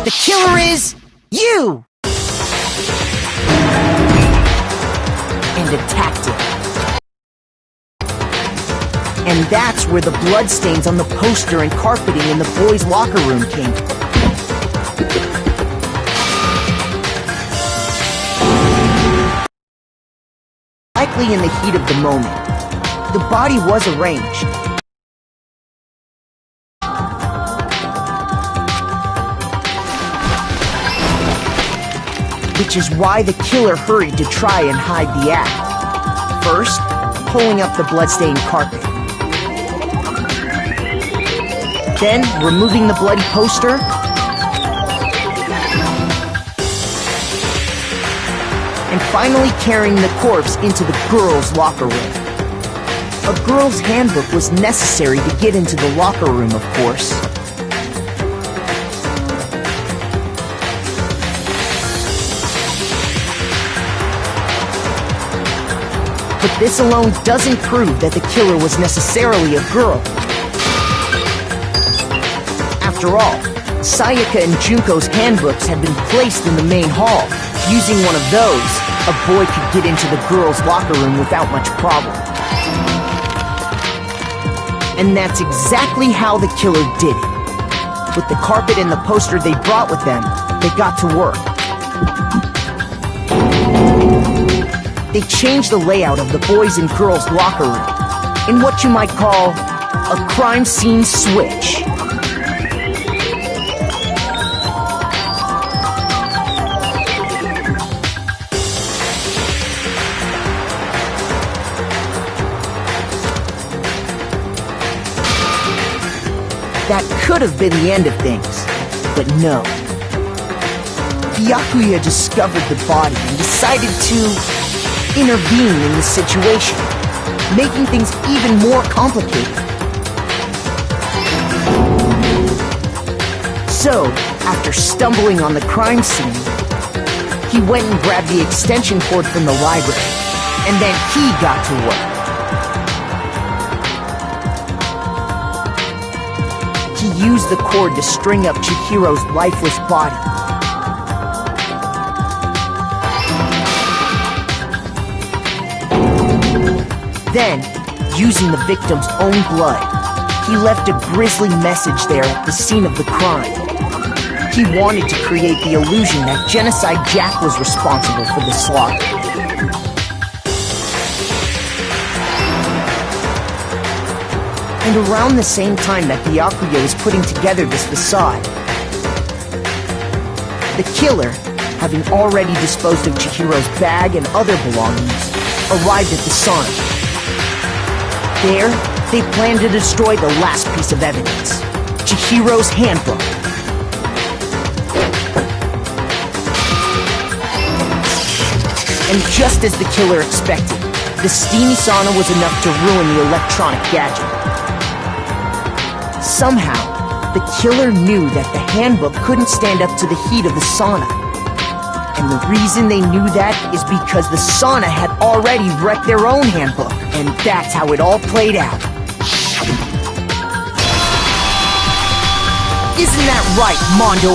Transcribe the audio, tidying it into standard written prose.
The killer is you! And attacked him. And that's where the bloodstains on the poster and carpeting in the boys' locker room came from. Likely in the heat of the moment, the body was arranged. Which is why the killer hurried to try and hide the act. First, pulling up the bloodstained carpet. Then, removing the bloody poster. And finally carrying the corpse into the girls' locker room. A girl's handbook was necessary to get into the locker room, of course. But this alone doesn't prove that the killer was necessarily a girl. After all, Sayaka and Junko's handbooks had been placed in the main hall. Using one of those, a boy could get into the girls' locker room without much problem. And that's exactly how the killer did it. With the carpet and the poster they brought with them, they got to work. They changed the layout of the boys' and girls' locker room in what you might call a crime scene switch. That could have been the end of things, but no. Byakuya discovered the body and decided to intervene in the situation, making things even more complicated. So, after stumbling on the crime scene, he went and grabbed the extension cord from the library, and then he got to work. He used the cord to string up Chihiro's lifeless body. Then, using the victim's own blood, he left a grisly message there at the scene of the crime. He wanted to create the illusion that Genocide Jack was responsible for the slaughter. And around the same time that Byakuya was putting together this facade, the killer, having already disposed of Chihiro's bag and other belongings, arrived at the sauna. There, they planned to destroy the last piece of evidence, Chihiro's handbook. And just as the killer expected, the steamy sauna was enough to ruin the electronic gadget. Somehow, the killer knew that the handbook couldn't stand up to the heat of the sauna. And the reason they knew that is because the sauna had already wrecked their own handbook. And that's how it all played out. Isn't that right, Mondo